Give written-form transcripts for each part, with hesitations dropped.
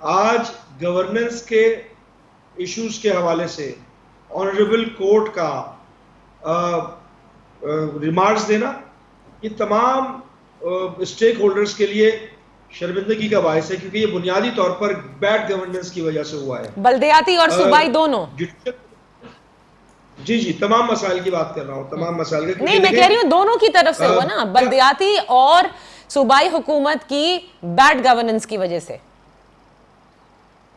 آج گورننس کے ایشوز کے حوالے سے آنریبل کورٹ کا ریمارکس دینا، یہ تمام اسٹیک ہولڈرز کے لیے شرمندگی کا باعث ہے، کیونکہ یہ بنیادی طور پر بیڈ گورننس کی وجہ سے ہوا ہے، بلدیاتی اور صوبائی دونوں۔ جی تمام مسائل کی بات کر رہا ہوں، تمام مسائل کا، نہیں میں کہہ رہی ہوں دونوں کی طرف سے ہوا نا، بلدیاتی اور صوبائی حکومت کی بیڈ گورننس کی وجہ سے۔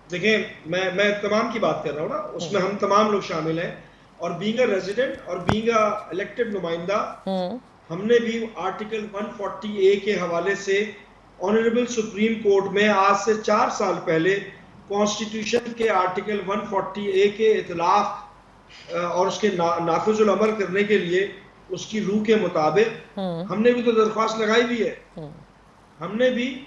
دیکھیں میں تمام کی بات کر رہا ہوں نا، اس میں ہم تمام لوگ شامل ہیں، اور بینگ اے ریزیڈنٹ اور بینگ اے الیکٹڈ نمائندہ، ہم نے بھی آرٹیکل 140A کے حوالے سے آنریبل سپریم کورٹ میں آج سے 4 سال پہلے کانسٹیٹیوشن کے آرٹیکل 140A کے اطلاق اور اس کے نافذ العمل کرنے کے لیے اس کی روح کے مطابق ہم نے بھی تو درخواست لگائی بھی ہے، ہم نے بھی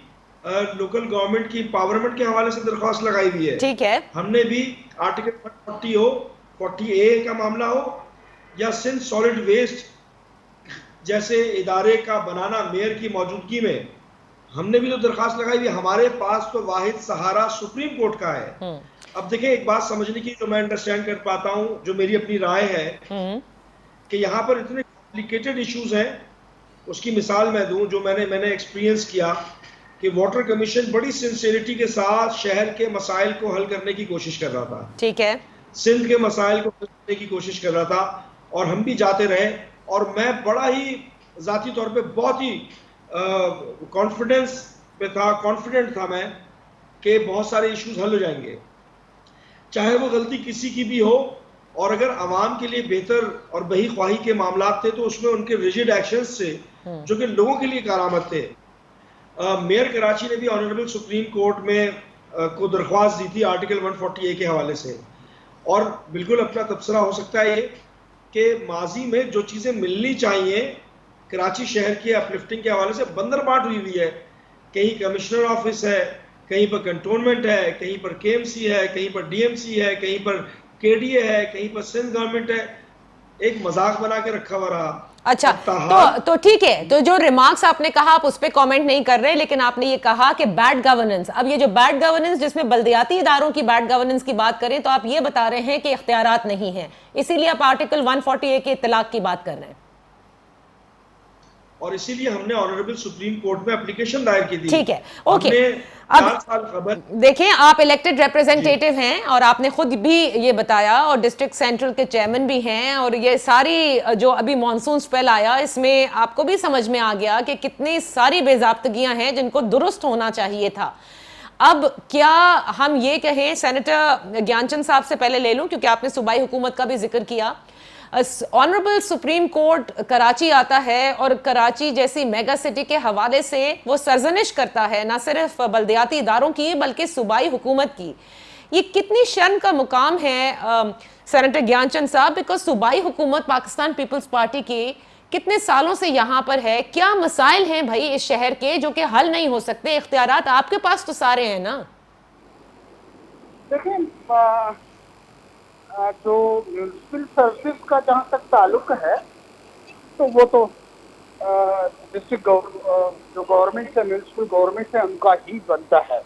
لوکل گورنمنٹ کی پاورمنٹ کے حوالے سے درخواست لگائی بھی ہے، ٹھیک ہے، ہم نے بھی آرٹیکل 140A کا معاملہ ہو یا سندھ سالڈ ویسٹ جیسے ادارے کا بنانا میئر کی موجودگی میں، ہم نے بھی تو درخواست لگائی بھی، ہمارے پاس تو واحد سہارا سپریم کورٹ کا ہے۔ اب دیکھیں ایک بات سمجھنے کی جو میں انڈرسٹینڈ کر پاتا ہوں، جو میری اپنی رائے ہے کہ یہاں پر اتنے کمپلیکیٹڈ ایشوز ہیں، اس کی مثال میں دوں جو میں نے ایکسپیرینس کیا کہ واٹر کمیشن بڑی سنسیریٹی کے ساتھ شہر کے مسائل کو حل کرنے کی کوشش کر رہا تھا، ٹھیک ہے، سندھ کے مسائل کو حل کرنے کی کوشش کر رہا تھا، اور ہم بھی جاتے رہے، اور میں بڑا ہی ذاتی طور پہ بہت ہی کانفیڈنٹ تھا میں کہ بہت سارے ایشوز حل ہو جائیں گے، چاہے وہ غلطی کسی کی بھی ہو، اور اگر عوام کے لیے بہتر اور بہی خواہی کے معاملات تھے تو اس میں ان کے ریجڈ ایکشنز سے جو کہ لوگوں کے لیے کارآمد تھے۔ میئر کراچی نے بھی آنریبل سپریم کورٹ میں کو درخواست دی تھی آرٹیکل 140A کے حوالے سے، اور بالکل اپنا تبصرہ ہو سکتا ہے یہ کہ ماضی میں جو چیزیں ملنی چاہیے کراچی شہر کی اپلفٹنگ کے حوالے سے بندر بانٹ ہوئی ہوئی ہے، کہیں کمشنر آفس ہے، کہیں پر کنٹونمنٹ ہے، کہیں پر KMC ہے، کہیں پر DMC ہے، کہیں پر KDA ہے، کہیں پر سندھ گورنمنٹ ہے، ایک مذاق بنا کے رکھا ہوا رہا۔ اچھا تو ٹھیک ہے، تو جو ریمارکس آپ نے کہا آپ اس پہ کامنٹ نہیں کر رہے، لیکن آپ نے یہ کہا کہ بیڈ گورننس، اب یہ جو بیڈ گورننس جس میں بلدیاتی اداروں کی بیڈ گورننس کی بات کریں تو آپ یہ بتا رہے ہیں کہ اختیارات نہیں ہیں، اسی لیے آپ آرٹیکل 140A کے اطلاق کی بات کر رہے ہیں، اور اسی لیے ہم نے آنریبل سپریم کورٹ میں اپلیکیشن دائر کی تھی۔ ٹھیک ہے، اوکے، اب 4 سال قبل دیکھیں آپ الیکٹڈ ریپریزنٹیٹیو ہیں اور آپ نے خود بھی یہ بتایا، اور ڈسٹرکٹ سینٹرل کے چیئرمین بھی ہیں، اور یہ ساری جو ابھی مانسون سپیل آیا اس میں آپ کو بھی سمجھ میں آ گیا کہ کتنی ساری بے ضابطگیاں ہیں جن کو درست ہونا چاہیے تھا۔ اب کیا ہم یہ کہیں، سینیٹر گیان چند صاحب سے پہلے لے لوں کیونکہ آپ نے صوبائی حکومت کا بھی ذکر کیا، آنریبل سپریم کورٹ کراچی آتا ہے اور کراچی جیسی میگا سٹی کے حوالے سے وہ سرزنش کرتا ہے نہ صرف بلدیاتی اداروں کی بلکہ صوبائی حکومت کی، یہ کتنی شرم کا مقام ہے سینیٹر گیان چند صاحب، بیکاز صوبائی حکومت پاکستان پیپلز پارٹی کی کتنے سالوں سے یہاں پر ہے، کیا مسائل ہیں بھائی اس شہر کے جو کہ حل نہیں ہو سکتے، اختیارات آپ کے پاس تو سارے ہیں نا؟ دیکھیں جو میونسپل سروسز کا جہاں تک تعلق ہے تو وہ تو ڈسٹرکٹ جو گورنمنٹ ہے، میونسپل گورنمنٹ ہے، ان کا ہی بنتا ہے،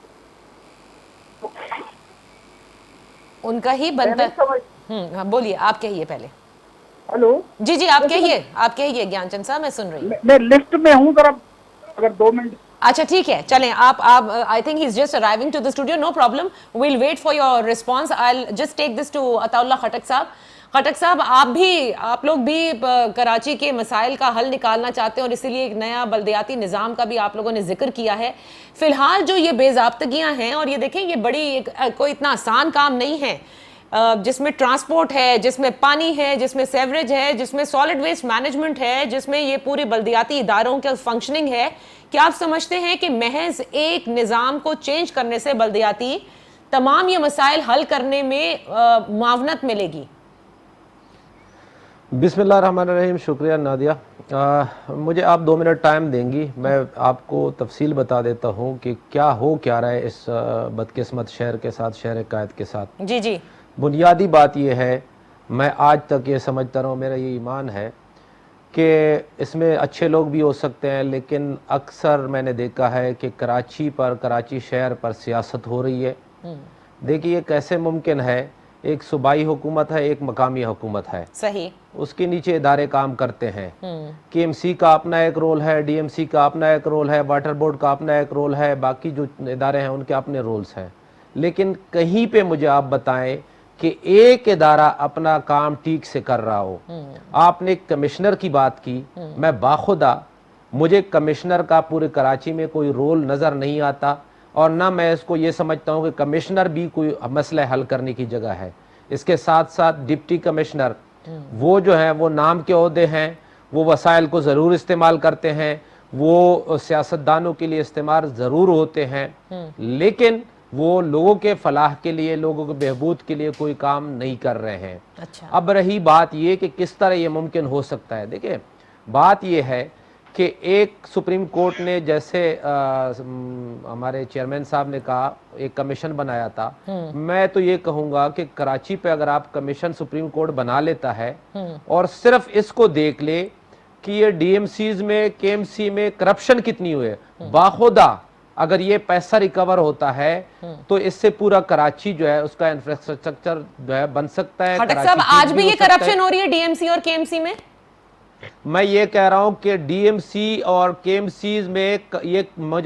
ان کا ہی بنتا ہے۔ بولیے، آپ کہیے پہلے۔ ہلو جی آپ کہیے گیان چند صاحب، میں سن رہی ہوں۔ میں لفٹ میں ہوں، ذرا اگر 2 منٹ۔ اچھا ٹھیک ہے، چلیں آپ I think he's just arriving to the studio, no problem, we'll wait for your response. I'll just take this to عطا اللہ خٹک صاحب۔ خٹک صاحب آپ لوگ بھی کراچی کے مسائل کا حل نکالنا چاہتے ہیں اور اسی لیے ایک نیا بلدیاتی نظام کا بھی آپ لوگوں نے ذکر کیا ہے۔ فی الحال جو یہ بے ضابطگیاں ہیں، اور یہ دیکھیں یہ بڑی کوئی اتنا آسان کام نہیں ہے، جس میں ٹرانسپورٹ ہے، جس میں پانی ہے، جس میں سیوریج ہے، جس میں سالڈ ویسٹ مینجمنٹ ہے، جس میں یہ پوری بلدیاتی اداروں کا فنکشننگ ہے، کیا آپ سمجھتے ہیں کہ محض ایک نظام کو چینج کرنے سے بلدیاتی تمام یہ مسائل حل کرنے میں معاونت ملے گی؟ بسم اللہ الرحمن الرحیم، شکریہ نادیہ۔ مجھے آپ 2 منٹ ٹائم دیں گی، میں آپ کو تفصیل بتا دیتا ہوں کہ کیا رہا ہے اس بدقسمت شہر کے ساتھ، شہر قائد کے ساتھ۔ جی بنیادی بات یہ ہے، میں آج تک یہ سمجھتا رہا ہوں، میرا یہ ایمان ہے کہ اس میں اچھے لوگ بھی ہو سکتے ہیں، لیکن اکثر میں نے دیکھا ہے کہ کراچی شہر پر سیاست ہو رہی ہے۔ دیکھیے یہ کیسے ممکن ہے، ایک صوبائی حکومت ہے، ایک مقامی حکومت ہے، صحیح، اس کے نیچے ادارے کام کرتے ہیں۔ کے ایم سی کا اپنا ایک رول ہے، ڈی ایم سی کا اپنا ایک رول ہے، واٹر بورڈ کا اپنا ایک رول ہے، باقی جو ادارے ہیں ان کے اپنے رولز ہیں، لیکن کہیں پہ مجھے آپ بتائیں کہ ایک ادارہ اپنا کام ٹھیک سے کر رہا ہو۔ آپ نے کمشنر کی بات کی، میں باخدا مجھے کمشنر کا پورے کراچی میں کوئی رول نظر نہیں آتا، اور نہ میں اس کو یہ سمجھتا ہوں کہ کمشنر بھی کوئی مسئلہ حل کرنے کی جگہ ہے۔ اس کے ساتھ ساتھ ڈپٹی کمشنر وہ جو ہیں وہ نام کے عہدے ہیں، وہ وسائل کو ضرور استعمال کرتے ہیں، وہ سیاستدانوں کے لیے استعمال ضرور ہوتے ہیں، لیکن وہ لوگوں کے فلاح کے لیے، لوگوں کے بہبود کے لیے کوئی کام نہیں کر رہے ہیں۔ اچھا، اب رہی بات یہ کہ کس طرح یہ ممکن ہو سکتا ہے، دیکھیں بات یہ ہے کہ ایک سپریم کورٹ نے جیسے ہمارے چیئرمین صاحب نے کہا ایک کمیشن بنایا تھا، میں تو یہ کہوں گا کہ کراچی پہ اگر آپ کمیشن سپریم کورٹ بنا لیتا ہے اور صرف اس کو دیکھ لے کہ یہ ڈی ایم سیز میں، کے ایم سی میں کرپشن کتنی ہوئے، باخدا اگر یہ پیسہ ریکور ہوتا ہے تو اس سے پورا کراچی جو ہے اس کا انفراسٹرکچر جو ہے بن سکتا ہے۔ خٹک صاحب آج بھی یہ کرپشن ہو رہی ہے ڈی ایم سی اور کے ایم سی میں؟ میں یہ کہہ رہا ہوں کہ ڈی ایم سی اور کے ایم سیز میں یہ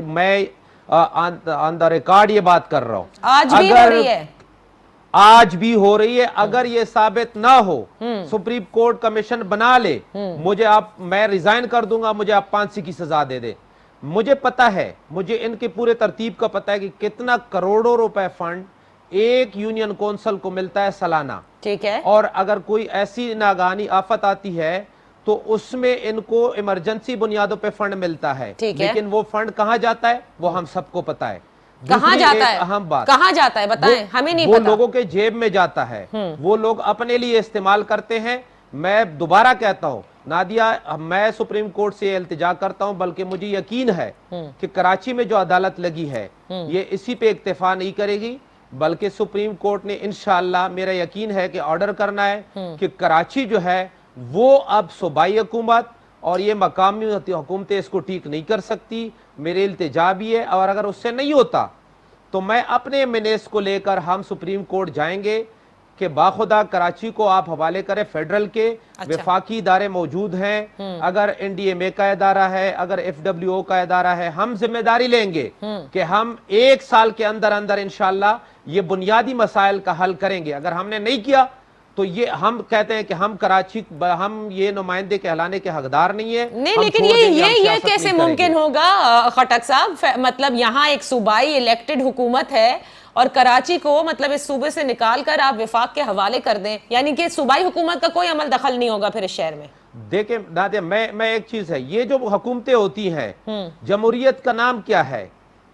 میں آن دا ریکارڈ یہ بات کر رہا ہوں، آج بھی ہو رہی ہے، آج بھی ہو رہی ہے۔ اگر یہ ثابت نہ ہو، سپریم کورٹ کمیشن بنا لے، میں ریزائن کر دوں گا، مجھے آپ 5 کی سزا دے دے۔ مجھے پتا ہے، مجھے ان کے پورے ترتیب کا پتا ہے کہ کتنا کروڑوں روپے فنڈ ایک یونین کونسل کو ملتا ہے سالانہ، ٹھیک ہے، اور اگر کوئی ایسی ناگہانی آفت آتی ہے تو اس میں ان کو ایمرجنسی بنیادوں پہ فنڈ ملتا ہے، لیکن وہ فنڈ کہاں جاتا ہے وہ ہم سب کو پتا ہے۔ کہاں جاتا ہے؟ اہم بات کہاں جاتا ہے بتائیں، ہمیں نہیں وہ پتا۔ لوگوں کے جیب میں جاتا ہے، وہ لوگ اپنے لیے استعمال کرتے ہیں۔ میں دوبارہ کہتا ہوں نادیہ، میں سپریم کورٹ سے التجا کرتا ہوں، بلکہ مجھے یقین ہے کہ کراچی میں جو عدالت لگی ہے یہ اسی پہ اکتفا نہیں کرے گی، بلکہ سپریم کورٹ نے انشاءاللہ میرا یقین ہے کہ آرڈر کرنا ہے کہ کراچی جو ہے وہ اب صوبائی حکومت اور یہ مقامی حکومتیں اس کو ٹھیک نہیں کر سکتی۔ میرے التجا بھی ہے، اور اگر اس سے نہیں ہوتا تو میں اپنے منیس کو لے کر ہم سپریم کورٹ جائیں گے کہ باخدا کراچی کو آپ حوالے کریں فیڈرل کے۔ وفاقی ادارے موجود ہیں، اگر این ڈی ایم اے کا ادارہ ہے، اگر ایف ڈبلیو او کا ادارہ ہے، ہم ذمہ داری لیں گے کہ ہم 1 سال کے اندر انشاءاللہ یہ بنیادی مسائل کا حل کریں گے۔ اگر ہم نے نہیں کیا تو یہ ہم کہتے ہیں کہ ہم کراچی، ہم یہ نمائندے کہلانے کے حقدار نہیں ہیں۔ نہیں، لیکن یہ کیسے ممکن ہوگا خٹک صاحب؟ مطلب یہاں ایک صوبائی الیکٹڈ حکومت ہے اور کراچی کو مطلب اس صوبے سے نکال کر آپ وفاق کے حوالے کر دیں، یعنی کہ صوبائی حکومت کا کوئی عمل دخل نہیں ہوگا پھر اس شہر میں؟ دیکھیں نادیہ، میں ایک چیز ہے، یہ جو حکومتیں ہوتی ہیں، جمہوریت کا نام کیا ہے؟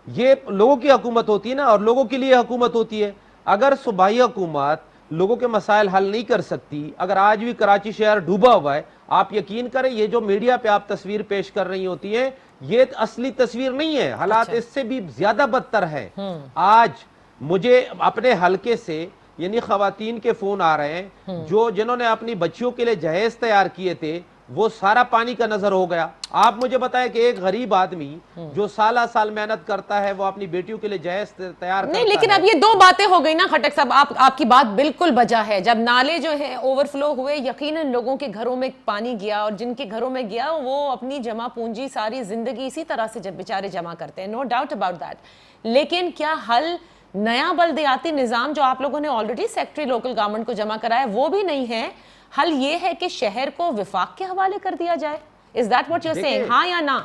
یہ لوگوں کی حکومت ہوتی ہے نا، اور لوگوں کے لیے حکومت ہوتی ہے۔ اگر صوبائی حکومت لوگوں کے مسائل حل نہیں کر سکتی، اگر آج بھی کراچی شہر ڈوبا ہوا ہے، آپ یقین کریں یہ جو میڈیا پہ آپ تصویر پیش کر رہی ہوتی ہیں یہ اصلی تصویر نہیں ہے، حالات اس سے بھی زیادہ بدتر ہے۔ آج مجھے اپنے حلقے سے یعنی خواتین کے فون آ رہے ہیں جنہوں نے اپنی بچیوں کے لیے جہیز تیار کیے تھے، وہ سارا پانی کا نظر ہو گیا۔ آپ مجھے بتائیں کہ ایک غریب آدمی جو سالہ سال محنت کرتا ہے وہ اپنی بیٹیوں کے لیے جہیز تیار کرتا ہے۔ نہیں، لیکن اب یہ 2 باتیں ہو گئی نا خٹک صاحب، آپ کی بات بالکل بجا ہے۔ جب نالے جو ہے اوور فلو ہوئے، یقیناً لوگوں کے گھروں میں پانی گیا، اور جن کے گھروں میں گیا وہ اپنی جمع پونجی ساری زندگی اسی طرح سے جب بیچارے جمع کرتے ہیں، نو ڈاؤٹ اباؤٹ دیٹ۔ لیکن کیا حل نیا بلدیاتی نظام جو آپ لوگوں نے آلریڈی سیکٹری لوکل گورنمنٹ کو جمع کرایا وہ بھی نہیں ہے؟ حل یہ ہے کہ شہر کو وفاق کے حوالے کر دیا جائے؟ Is that what you're saying؟ ہاں یا نہ؟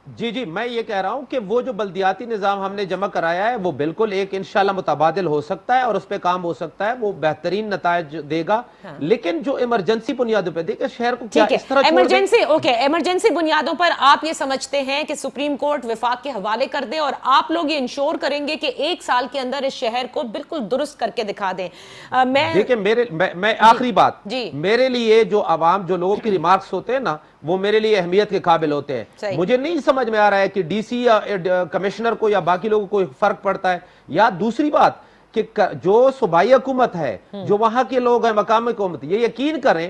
جی میں یہ کہہ رہا ہوں کہ وہ جو بلدیاتی نظام ہم نے جمع کرایا ہے وہ بالکل ایک انشاءاللہ متبادل ہو سکتا ہے اور اس پہ کام ہو سکتا ہے، وہ بہترین نتائج دے گا۔ لیکن جو ایمرجنسی بنیادوں پہ دیکھیں شہر کو کیا اس طرح ایمرجنسی بنیادوں پر آپ یہ سمجھتے ہیں کہ سپریم کورٹ وفاق کے حوالے کر دے اور آپ لوگ یہ انشور کریں گے کہ 1 سال کے اندر اس شہر کو بالکل درست کر کے دکھا دیں؟ دیکھیں میں آخری بات، میرے لیے جو عوام جو لوگوں کی ریمارکس ہوتے ہیں نا وہ میرے لیے اہمیت کے قابل ہوتے ہیں۔ مجھے نہیں سمجھ میں آ رہا ہے کہ ڈی سی یا کمشنر کو یا باقی لوگوں کو فرق پڑتا ہے، یا دوسری بات کہ جو صوبائی حکومت ہے، جو وہاں کے لوگ ہیں مقامی حکومت، یہ یقین کریں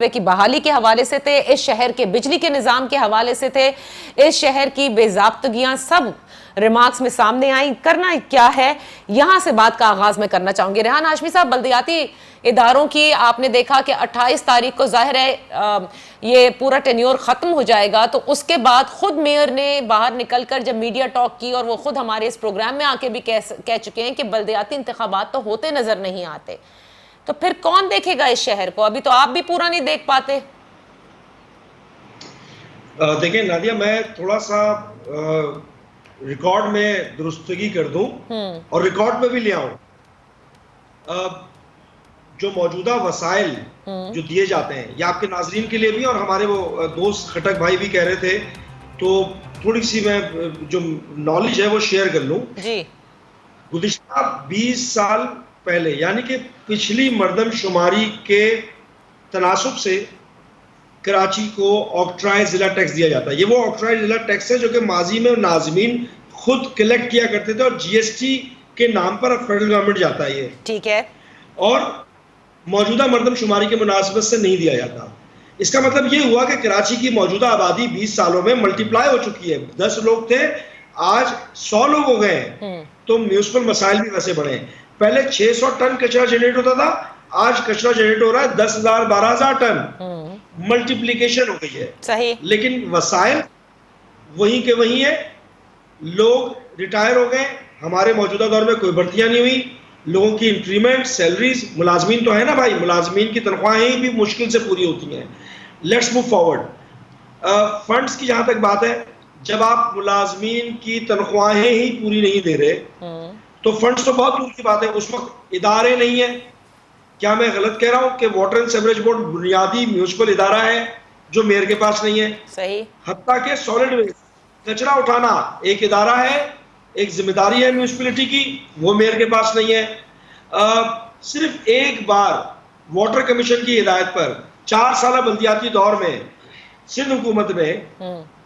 کی بحالی کے حوالے سے تھے، اس شہر کے بجلی کے نظام کے حوالے سے تھے، اس شہر کی بے ضابطگیاں سب ریمارکس میں سامنے آئیں. کرنا کیا ہے، یہاں سے بات کا آغاز میں کرنا چاہوں گی. ریحان ہاشمی صاحب، بلدیاتی اداروں کی آپ نے دیکھا کہ 28 تاریخ کو ظاہر ہے یہ پورا ٹینیور ختم ہو جائے گا، تو اس کے بعد خود میئر نے باہر نکل کر جب میڈیا ٹاک کی، اور وہ خود ہمارے اس پروگرام میں آ کے بھی کہہ چکے ہیں کہ بلدیاتی انتخابات تو ہوتے نظر نہیں آتے. تو پھر کون دیکھے گا اس شہر کو؟ ابھی تو آپ بھی پورا نہیں دیکھ پاتے. دیکھیں نادیہ، میں تھوڑا سا ریکارڈ میں درستگی کر دوں اور ریکارڈ میں بھی لے آؤں. جو موجودہ وسائل جو دیے جاتے ہیں، یہ آپ کے ناظرین کے لیے بھی، اور ہمارے وہ دوست خٹک بھائی بھی کہہ رہے تھے، تو تھوڑی سی میں جو نالج ہے وہ شیئر کر لوں. جی. گزشتہ 20 سال پہلے، یعنی کہ پچھلی مردم شماری کے تناسب سے کراچی کو آکٹرائے ضلع ٹیکس دیا جاتا ہے. یہ وہ آکٹرائے ضلع ٹیکس ہے جو کہ ماضی میں ناظمین خود کلیکٹ کیا کرتے تھے، اور جی ایس ٹی کے نام پر اب فیڈرل گورنمنٹ جاتا ہے یہ. ٹھیک ہے. اور موجودہ مردم شماری کے مناسبت سے نہیں دیا جاتا. اس کا مطلب یہ ہوا کہ کراچی کی موجودہ آبادی 20 سالوں میں ملٹی پلائی ہو چکی ہے. 10 لوگ تھے، آج 100 لوگ ہو گئے ہیں. تو میونسپل مسائل بھی ویسے بڑھے ہیں. پہلے 600 ٹن کچرا جنریٹ ہوتا تھا، آج کچرا جنریٹ ہو رہا ہے 10,000 12,000 ٹن. ملٹیپلیکیشن ہو گئی ہے. صحیح. لیکن وسائل وہیں کے وہیں ہیں. لوگ ریٹائر ہو گئے. ہمارے موجودہ دور میں کوئی بھرتیاں نہیں ہوئی. لوگوں کی انکریمنٹ، سیلریز، ملازمین تو ہے نا بھائی، ملازمین کی تنخواہیں بھی مشکل سے پوری ہوتی ہیں. Let's move forward. فنڈز کی جہاں تک بات ہے، جب آپ ملازمین کی تنخواہیں ہی پوری نہیں دے رہے تو فنڈز تو بہت دور کی بات ہے. اس وقت ادارے نہیں ہیں. کیا میں غلط کہہ رہا ہوں کہ واٹر اینڈ سیوریج بورڈ بنیادی میونسپل ادارہ ہے جو میئر کے پاس نہیں ہے؟ صحیح. حتیٰ کہ سالڈ ویسٹ، کچرا اٹھانا ایک ادارہ ہے، ایک ذمہ داری ہے میونسپلٹی کی، وہ میئر کے پاس نہیں ہے. صرف ایک بار واٹر کمیشن کی ہدایت پر 4 سالہ بلدیاتی دور میں سندھ حکومت نے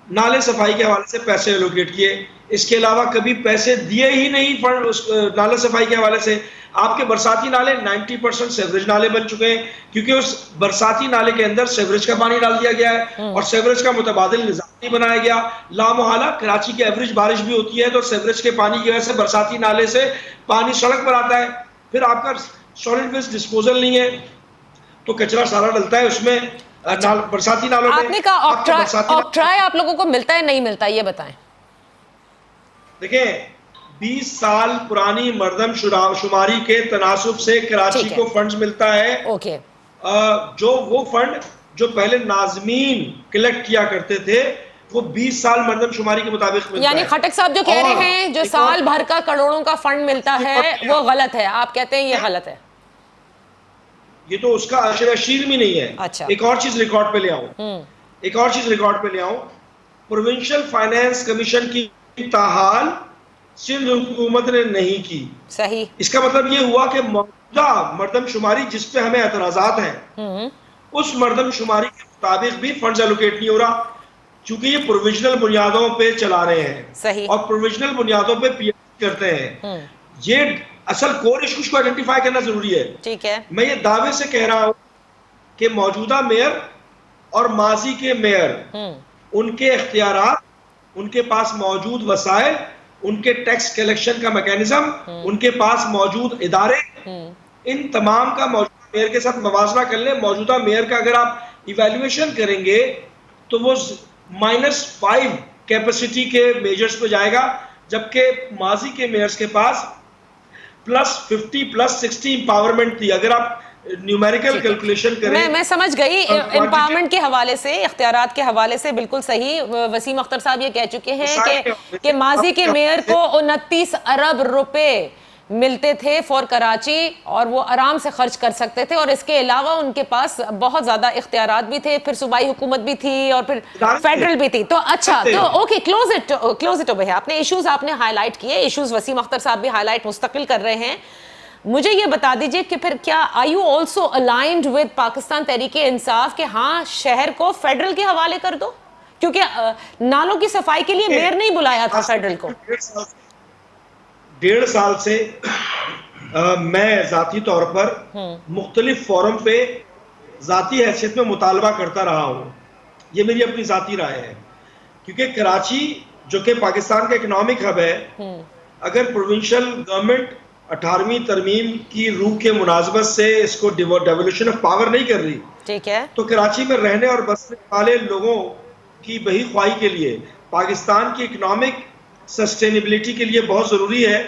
نالے صفائی کے حوالے سے پیسے ایلوکیٹ کیے. اس کے علاوہ کبھی پیسے دیے ہی نہیں فنڈ نالے صفائی کے حوالے سے. آپ کے برساتی نالے 90% سیوریج نالے بن چکے ہیں، کیونکہ اس برساتی نالے کے اندر سیوریج کا پانی ڈال دیا گیا ہے اور سیوریج کا متبادل نظام نہیں بنایا گیا. لامحالہ کراچی کی ایوریج بارش بھی ہوتی ہے تو سیوریج کے پانی کی وجہ سے برساتی نالے سے پانی سڑک پر آتا ہے. پھر آپ کا سالڈ ویسٹ ڈسپوزل نہیں ہے تو کچرا سارا ڈلتا ہے اس میں برساتی نالوں میں. آپ نے کہا آکٹرائے آپ لوگوں کو ملتا ہے نہیں ملتا، یہ بتائیں. دیکھیں 20 سال پرانی مردم شماری کے تناسب سے کراچی کو فنڈز ملتا ہے. اوکے. جو وہ فنڈ جو پہلے ناظمین کلیکٹ کیا کرتے تھے وہ 20 سال مردم شماری کے مطابق ملتا ہے. یعنی خٹک صاحب جو کہہ رہے ہیں جو سال بھر کا کروڑوں کا فنڈ ملتا ہے وہ غلط ہے، آپ کہتے ہیں یہ غلط ہے. یہ تو اس کا اشیر بھی نہیں ہے. اچھا. ایک اور چیز ریکارڈ پہ لے آؤں. پروونشل فائنانس کمیشن کی تاحال سندھ حکومت نے نہیں کی. صحیح. اس کا مطلب یہ ہوا کہ موجودہ مردم شماری جس پہ ہمیں اعتراضات ہیں اس مردم شماری کے مطابق بھی فنڈز ایلوکیٹ نہیں ہو رہا، چونکہ یہ پروویژنل بنیادوں پہ چلا رہے ہیں. صحیح. اور پروویژنل بنیادوں پہ پی کرتے ہیں. یہ اصل کور ایشوز کو آئیڈینٹیفائی کرنا ضروری ہے. ٹھیک ہے. میں یہ دعوے سے کہہ رہا ہوں کہ موجودہ میئر اور ماضی کے میئر، ان کے اختیارات، ان کے پاس موجود وسائل، ان کے ٹیکس کلیکشن کا میکینزم، ان کے پاس موجود ادارے، ان تمام کا موجودہ میئر کے ساتھ موازنہ کر لیں. موجودہ میئر کا اگر آپ ایویلویشن کریں گے تو وہ -5 کیپیسٹی کے میجرز پہ جائے گا، جبکہ ماضی کے میئرز کے پاس +50 +60 امپاورمنٹ تھی. اگر آپ نیومیریکل کیلکولیشن کریں. میں سمجھ گئی. امپاورمنٹ کے حوالے سے، اختیارات کے حوالے سے بالکل صحیح. وسیم اختر صاحب یہ کہہ چکے ہیں کہ ماضی کے میئر کو 29 ارب روپے ملتے تھے فور کراچی اور وہ آرام سے خرچ کر سکتے تھے، اور اس کے علاوہ ان کے پاس بہت زیادہ اختیارات بھی تھے. پھر صوبائی حکومت بھی تھی اور پھر فیڈرل بھی تھی. تو اچھا، تو اوکے، کلوز اٹ. آپ نے ایشوز آپ نے ہائی لائٹ کیے. ایشوز وسیم اختر صاحب بھی ہائی لائٹ مستقل کر رہے ہیں. مجھے یہ بتا دیجئے کہ پھر کیا are you also aligned with Pakistan Tehreek Insaf کہ ہاں شہر کو فیڈرل کے حوالے کر دو؟ کیونکہ نالوں کی صفائی کے لیے میئر نہیں بلایا تھا فیڈرل کو. 1.5 سال سے میں ذاتی طور پر مختلف فورم پہ ذاتی حیثیت میں مطالبہ کرتا رہا ہوں. یہ میری اپنی ذاتی رائے ہے, کیونکہ کراچی جو کہ پاکستان کا اکنامک ہب ہے, اگر پروونشل گورنمنٹ 18ویں ترمیم کی روح کے مناسبت سے اس کو ڈیولیوشن آف پاور نہیں کر رہی, ٹھیک ہے, تو کراچی میں رہنے اور بسنے والے لوگوں کی بہی خواہی کے لیے, پاکستان کی اکنامک سسٹینیبلٹی کے لیے بہت ضروری ہے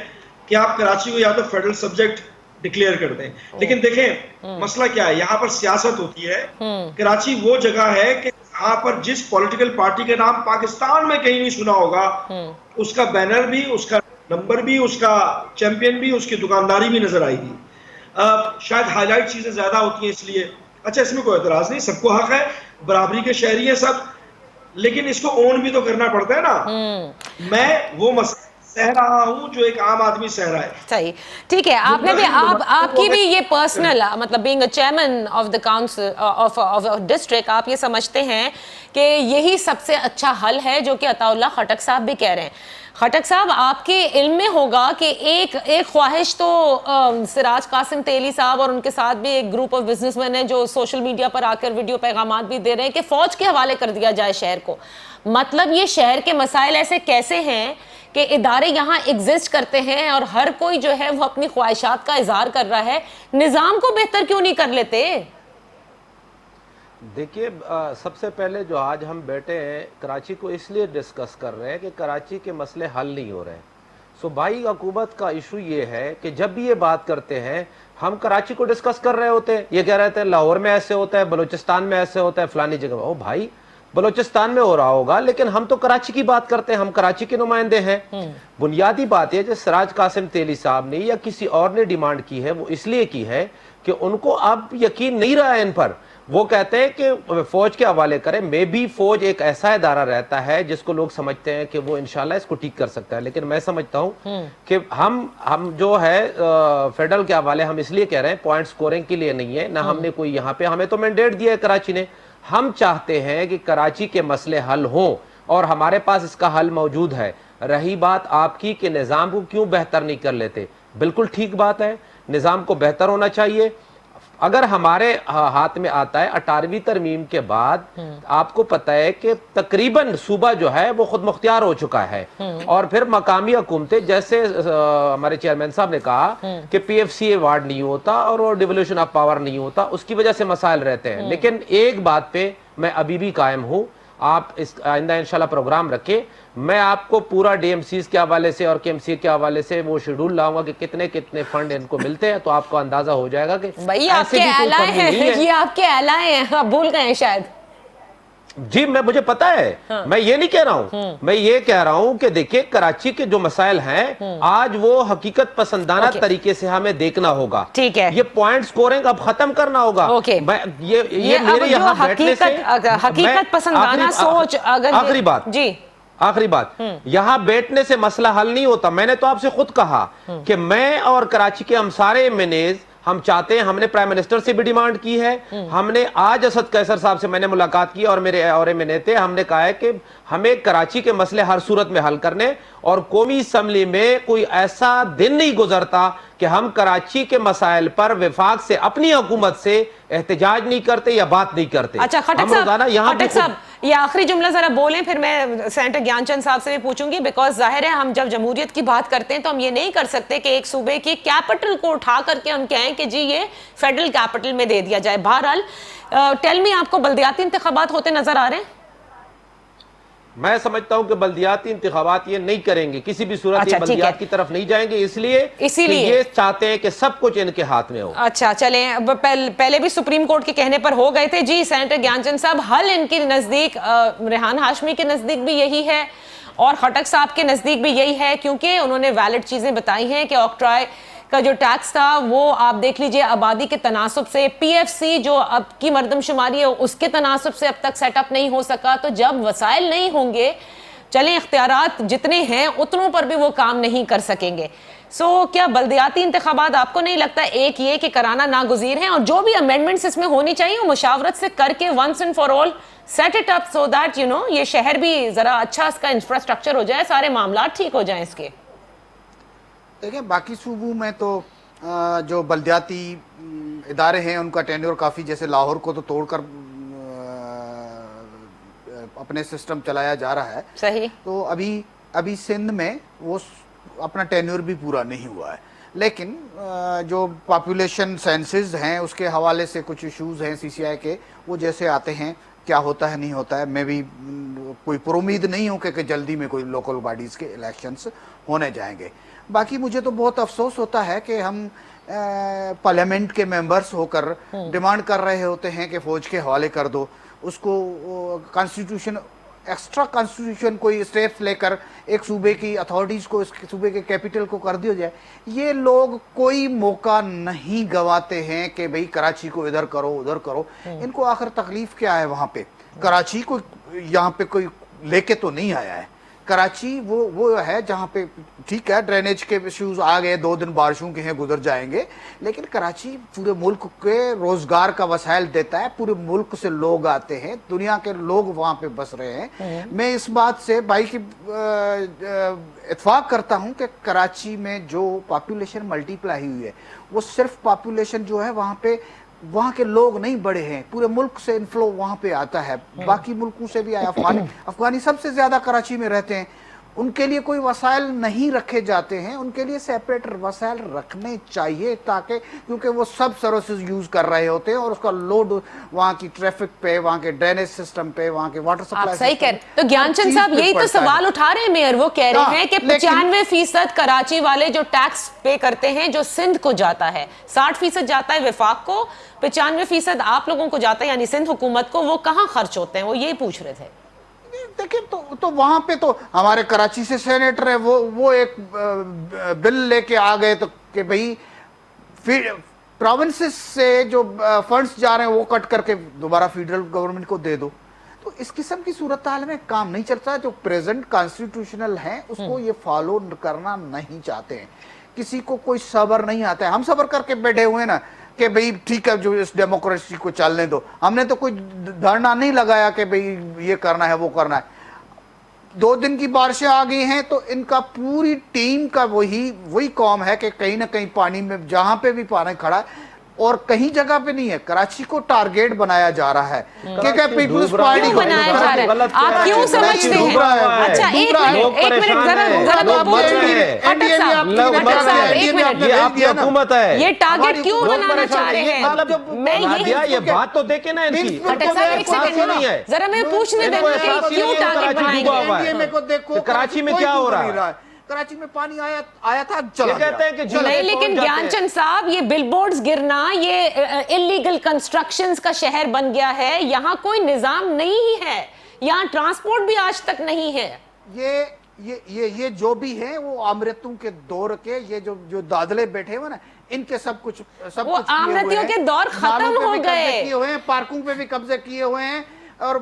کہ آپ کراچی کو یا تو فیڈرل سبجیکٹ ڈکلیئر کر دیں. لیکن دیکھیں مسئلہ کیا ہے, یہاں پر سیاست ہوتی ہے. کراچی وہ جگہ ہے کہ یہاں پر جس پولیٹیکل پارٹی کا نام پاکستان میں کہیں نہیں سنا ہوگا, اس کا بینر بھی, اس کا نمبر بھی, اس کا چیمپئن بھی, اس کی دکانداری بھی نظر آئے گی. شاید ہائی لائٹ چیزیں زیادہ ہوتی ہیں اس لیے. اچھا, اس میں کوئی اعتراض نہیں, سب کو حق ہے, برابری کے شہری ہیں سب, لیکن اس کو اون بھی تو کرنا پڑتا ہے نا. میں وہ مسئلہ سہ رہا ہوں جو ایک عام آدمی سہ رہا ہے. صحیح, ٹھیک ہے. آپ نے بھی, آپ کی بھی یہ پرسنل, مطلب being a chairman of the council of district, آپ یہ سمجھتے ہیں کہ یہی سب سے اچھا حل ہے, جو کہ عطا اللہ خٹک صاحب بھی کہہ رہے ہیں. خٹک صاحب, آپ کے علم میں ہوگا کہ ایک خواہش تو سراج قاسم تیلی صاحب اور ان کے ساتھ بھی ایک گروپ آف بزنس مین ہیں جو سوشل میڈیا پر آ کر ویڈیو پیغامات بھی دے رہے ہیں کہ فوج کے حوالے کر دیا جائے شہر کو. مطلب یہ شہر کے مسائل ایسے کیسے ہیں کہ ادارے یہاں ایگزسٹ کرتے ہیں اور ہر کوئی جو ہے وہ اپنی خواہشات کا اظہار کر رہا ہے, نظام کو بہتر کیوں نہیں کر لیتے؟ دیکھیے, سب سے پہلے جو آج ہم بیٹھے ہیں کراچی کو اس لیے ڈسکس کر رہے ہیں کہ کراچی کے مسئلے حل نہیں ہو رہے ہیں. صوبائی حکومت کا ایشو یہ ہے کہ جب بھی یہ بات کرتے ہیں, ہم کراچی کو ڈسکس کر رہے ہوتے ہیں, یہ کہہ رہے تھے لاہور میں ایسے ہوتا ہے, بلوچستان میں ایسے ہوتا ہے, فلانی جگہ. او بھائی, بلوچستان میں ہو رہا ہوگا, لیکن ہم تو کراچی کی بات کرتے ہیں, ہم کراچی کے نمائندے ہیں. بنیادی بات یہ جو سراج قاسم تیلی صاحب نے یا کسی اور نے ڈیمانڈ کی ہے, وہ اس لیے کی ہے کہ ان کو اب یقین نہیں رہا ہے ان پر. وہ کہتے ہیں کہ فوج کے حوالے کریں. میں بھی فوج ایک ایسا ادارہ رہتا ہے جس کو لوگ سمجھتے ہیں کہ وہ انشاءاللہ اس کو ٹھیک کر سکتا ہے, لیکن میں سمجھتا ہوں کہ ہم جو ہے فیڈرل کے حوالے ہم اس لیے کہہ رہے ہیں, پوائنٹ سکورنگ کے لیے نہیں ہے, نہ ہم نے کوئی یہاں پہ, ہمیں تو مینڈیٹ دیا ہے کراچی نے. ہم چاہتے ہیں کہ کراچی کے مسئلے حل ہوں اور ہمارے پاس اس کا حل موجود ہے. رہی بات آپ کی کہ نظام کو کیوں بہتر نہیں کر لیتے, بالکل ٹھیک بات ہے, نظام کو بہتر ہونا چاہیے. اگر ہمارے ہاتھ میں آتا ہے 18ویں ترمیم کے بعد, آپ کو پتہ ہے کہ تقریباً صوبہ جو ہے وہ خود مختار ہو چکا ہے, اور پھر مقامی حکومتیں, جیسے ہمارے چیئرمین صاحب نے کہا کہ پی ایف سی ایوارڈ نہیں ہوتا اور وہ ڈیولیوشن آف پاور نہیں ہوتا, اس کی وجہ سے مسائل رہتے ہیں. لیکن ایک بات پہ میں ابھی بھی قائم ہوں, آپ اس آئندہ انشاءاللہ پروگرام رکھیں, میں آپ کو پورا ڈی ایم سیز کے حوالے سے اور کے ایم سی کے حوالے سے وہ شیڈول لاؤں گا کہ کتنے کتنے فنڈ ان کو ملتے ہیں, تو آپ کو اندازہ ہو جائے گا کہ بھائی آپ کے اعلیٰ ہیں, یہ آپ کے اعلیٰ ہیں, آپ بھول گئے ہیں شاید. جی مجھے پتا ہے, میں یہ نہیں کہہ رہا ہوں, میں یہ کہہ رہا ہوں کہ دیکھیں کراچی کے جو مسائل ہیں آج وہ حقیقت پسندانہ طریقے سے ہمیں دیکھنا ہوگا. ٹھیک ہے, یہ پوائنٹ سکورنگ اب ختم کرنا ہوگا. یہ میرے یہاں بیٹھنے سے حقیقت پسندانہ سوچ, آخری بات, یہاں بیٹھنے سے مسئلہ حل نہیں ہوتا. میں نے تو آپ سے خود کہا کہ میں اور کراچی کے ہم سارے MNAs ہم چاہتے ہیں, ہم نے پرائم منسٹر سے بھی ڈیمانڈ کی ہے, ہم نے آج اسد قیصر صاحب سے میں نے ملاقات کی اور میرے اور MNA تھے, ہم نے کہا ہے کہ ہمیں کراچی کے مسئلے ہر صورت میں حل کرنے, اور قومی اسمبلی میں کوئی ایسا دن نہیں گزرتا کہ ہم کراچی کے مسائل پر وفاق سے, اپنی حکومت سے احتجاج نہیں کرتے یا بات نہیں کرتے. اچھا خٹک صاحب, یہ آخری جملہ ذرا بولیں, پھر میں سینیٹر گیان چند صاحب سے بھی پوچھوں گی, بیکاز ظاہر ہے ہم جب جمہوریت کی بات کرتے ہیں تو ہم یہ نہیں کر سکتے کہ ایک صوبے کی کیپٹل کو اٹھا کر کے ہم کہیں کہ جی یہ فیڈرل کیپٹل میں دے دیا جائے. بہرحال ٹیل می, آپ کو بلدیاتی انتخابات ہوتے نظر آ رہے ہیں؟ میں سمجھتا ہوں کہ بلدیاتی انتخابات یہ نہیں کریں گے, کسی بھی صورت یہ بلدیات کی طرف نہیں جائیں گے, اس لیے کہ یہ چاہتے ہیں کہ سب کچھ ان کے ہاتھ میں ہو. اچھا چلیں, پہلے بھی سپریم کورٹ کے کہنے پر ہو گئے تھے. جی سینیٹر گیان چند صاحب, حل ان کے نزدیک, ریحان ہاشمی کے نزدیک بھی یہی ہے اور خٹک صاحب کے نزدیک بھی یہی ہے, کیونکہ انہوں نے ویلڈ چیزیں بتائی ہیں کہ آکٹرائے کا جو ٹیکس تھا وہ آپ دیکھ لیجئے آبادی کے تناسب سے, پی ایف سی جو اب کی مردم شماری ہے اس کے تناسب سے اب تک سیٹ اپ نہیں ہو سکا. تو جب وسائل نہیں ہوں گے, چلیں اختیارات جتنے ہیں اتنوں پر بھی وہ کام نہیں کر سکیں گے. سو کیا بلدیاتی انتخابات آپ کو نہیں لگتا ایک یہ کہ کرانا ناگزیر ہیں, اور جو بھی امینڈمنٹس اس میں ہونی چاہیے وہ مشاورت سے کر کے once and for all set it up, so that you know یہ شہر بھی ذرا اچھا اس کا انفراسٹرکچر ہو جائے, سارے معاملات ٹھیک ہو جائیں اس کے؟ دیکھیں باقی صوبوں میں تو جو بلدیاتی ادارے ہیں ان کا ٹینیور کافی, جیسے لاہور کو تو توڑ کر اپنے سسٹم چلایا جا رہا ہے. صحیح. تو ابھی سندھ میں وہ اپنا ٹینیور بھی پورا نہیں ہوا ہے, لیکن جو پاپولیشن سینسز ہیں اس کے حوالے سے کچھ ایشوز ہیں CCI کے, وہ جیسے آتے ہیں کیا ہوتا ہے نہیں ہوتا ہے. میں بھی کوئی پر امید نہیں ہوں کہ جلدی میں کوئی لوکل باڈیز کے الیکشنز ہونے جائیں گے. باقی مجھے تو بہت افسوس ہوتا ہے کہ ہم پارلیمنٹ کے ممبرز ہو کر ڈیمانڈ کر رہے ہوتے ہیں کہ فوج کے حوالے کر دو اس کو, کانسٹیٹیوشن ایکسٹرا کانسٹیٹیوشن کوئی اسٹیپس لے کر ایک صوبے کی اتھارٹیز کو, اس صوبے کے کیپٹل کو کر دیا جائے. یہ لوگ کوئی موقع نہیں گواتے ہیں کہ بھئی کراچی کو ادھر کرو ادھر کرو. ان کو آخر تکلیف کیا ہے وہاں پہ؟ کراچی کو یہاں پہ کوئی لے کے تو نہیں آیا ہے. کراچی وہ ہے جہاں پہ ٹھیک ہے ڈرینیج کے ایشوز آ گئے, 2 دن بارشوں کے ہیں گزر جائیں گے, لیکن کراچی پورے ملک کے روزگار کا وسائل دیتا ہے. پورے ملک سے لوگ آتے ہیں, دنیا کے لوگ وہاں پہ بس رہے ہیں. میں اس بات سے بھائی کی اتفاق کرتا ہوں کہ کراچی میں جو پاپولیشن ملٹی پلائی ہوئی ہے وہ صرف پاپولیشن جو ہے وہاں کے لوگ نہیں بڑے ہیں, پورے ملک سے انفلو وہاں پہ آتا ہے, باقی ملکوں سے بھی آیا. افغانی سب سے زیادہ کراچی میں رہتے ہیں. ان کے لیے کوئی وسائل نہیں رکھے جاتے ہیں, ان کے لیے سیپریٹ وسائل رکھنے چاہیے تاکہ, کیونکہ وہ سب سروسز یوز کر رہے ہوتے ہیں اور اس کا لوڈ وہاں کی ٹریفک پہ, وہاں کے ڈرینیج سسٹم پہ, وہاں کے واٹر سپلائی. آپ صحیح کہہ رہے ہیں. تو گیان چند صاحب یہی تو سوال اٹھا رہے ہیں میئر, وہ کہہ رہے ہیں کہ 95% کراچی والے جو ٹیکس پے کرتے ہیں جو سندھ کو جاتا ہے, 60% جاتا ہے وفاق کو, 95% آپ لوگوں کو جاتا ہے یعنی سندھ حکومت کو, وہ کہاں خرچ ہوتے ہیں؟ وہ یہی پوچھ رہے تھے. دیکھیں تو وہاں پہ تو ہمارے کراچی سے سینیٹر ہے, وہ ایک بل لے کے آ گئے تو کہ بھئی پروونسز سے جو فنڈز جا رہے ہیں وہ کٹ کر کے دوبارہ فیڈرل گورنمنٹ کو دے دو. تو اس قسم کی صورتحال میں کام نہیں چلتا. جو پریزنٹ کانسٹیٹیوشنل ہیں اس کو یہ فالو کرنا نہیں چاہتے ہیں. کسی کو کوئی صبر نہیں آتا ہے. ہم صبر کر کے بیٹھے ہوئے نا کہ بھئی ٹھیک ہے جو اس ڈیموکریسی کو چلنے دو. ہم نے تو کوئی دھرنا نہیں لگایا کہ بھئی یہ کرنا ہے وہ کرنا ہے. 2 دن کی بارشیں آ گئی ہیں تو ان کا پوری ٹیم کا وہی قوم ہے کہ کہیں نہ کہیں پانی میں جہاں پہ بھی پانی کھڑا ہے اور کہیں جگہ پہ نہیں ہے. کراچی کو ٹارگیٹ بنایا جا رہا ہے کہ پیپلز پارٹی کو بنایا جا رہا ہے. آپ کیوں سمجھتے ہیں؟ اچھا ایک منٹ ذرا حکومت ہے, یہ ٹارگیٹ کیوں بنانا چاہ رہے ہیں؟ میں یہ بات تو دیکھیں نا, ذرا میں پوچھنے دیں کہ کیوں ٹارگیٹ بنائیں گے؟ کراچی میں کیا ہو رہا ہے؟ کراچی میں پانی آیا تھا چلا گیا. نہیں لیکن گیان چند صاحب یہ بل بورڈز گرنا, یہ انلیگل کنسٹرکشنز کا شہر بن گیا ہے. یہاں کوئی نظام نہیں ہے, یہاں ٹرانسپورٹ بھی آج تک نہیں ہے. یہ جو بھی ہیں وہ آمرتوں کے دور کے, یہ جو دادلے بیٹھے ہوئے نا ان کے سب کچھ وہ آمرتیوں کے دور ختم ہو گئے, پارکوں پہ بھی قبضے کیے ہوئے ہیں. اور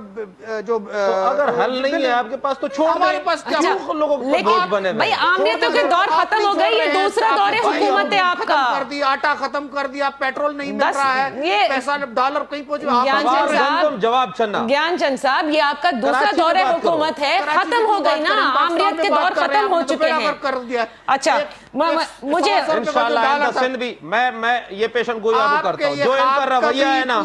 جو اگر حل نہیں ہے آپ کے پاس تو چھوڑ دیں. ہمارے پاس کیا لوگوں کو دوست بنے بھائی آمریتوں کے دور ختم ہو گئی, یہ دوسرا دور حکومت ہے آپ کا. کر دیا, آٹا ختم کر دیا, پیٹرول نہیں مل رہا ہے, پیسہ ڈالر کہیں پہنچے. جواب چننا گیان چند صاحب یہ آپ کا دوسرا دور حکومت ہے, ختم ہو گئی نا, آمریت کے دور ختم ہو چکے ہیں. اچھا مجھے انشاءاللہ سندھ بھی میں یہ پیشن گوئی آپ کو کرتا ہوں, جو ان کا رویہ ہے نا,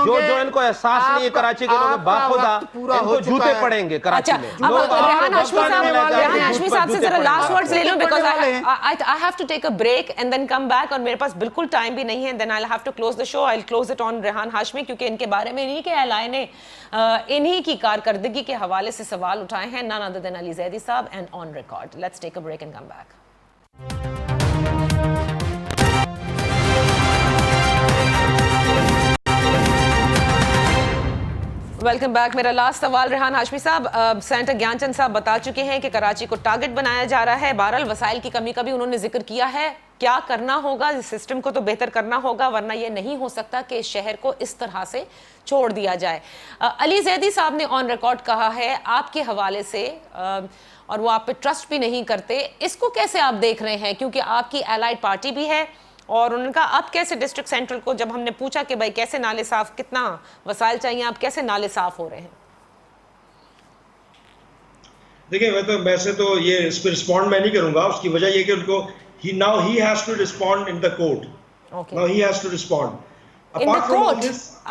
جو ان کو احساس نہیں ہے کراچی کے لوگ باخدا ان کو جوتے پڑیں گے کراچی میں. ریحان ہاشمی صاحب سے ذرا لاسٹ ورڈز لے لوں because I have to take a break and then come back, اور میرے پاس بالکل ٹائم بھی نہیں ہے. then I'll have to close the show. I'll close it on Rehan Hashmi, کیونکہ ان کے بارے میں انہی کے اعلائے نے انہی کی کارکردگی کے حوالے سے سوال اٹھائے ہیں, none other than علی زیدی صاحب, and on record. Let's take a break and come back. Welcome back. میرا لاسٹ سوال ریحان ہاشمی صاحب, سینیٹر گیان چند صاحب بتا چکے ہیں کہ کراچی کو ٹارگٹ بنایا جا رہا ہے. بہرحال وسائل کی کمی کا بھی انہوں نے ذکر کیا ہے. کیا کرنا ہوگا, اس سسٹم کو تو بہتر کرنا ہوگا, ورنہ یہ نہیں ہو سکتا کہ اس شہر کو اس طرح سے چھوڑ دیا جائے. علی زیدی صاحب نے آن ریکارڈ کہا ہے آپ کے حوالے سے, اور وہ آپ پہ ٹرسٹ بھی نہیں کرتے, اس کو کیسے آپ دیکھ رہے ہیں؟ کیونکہ آپ کی الائڈ پارٹی بھی ہے, اور انہوں نے کہا آپ کیسے ڈسٹرکٹ سینٹرل کو, جب ہم نے پوچھا کہ بھائی کیسے نالے صاف, کتنا وسائل چاہیے, آپ کیسے نالے صاف ہو رہے ہیں؟ دیکھیں ویسے تو یہ اس پہ رسپونڈ میں نہیں کروں گا. اس کی وجہ یہ کہ ان کو now he has to respond in the court. Okay. Now he has to respond. In the Apart from all court, this,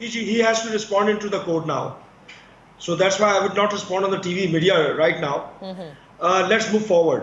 He has to respond into the court now. So that's why I would not respond on the TV media right now. Let's move forward.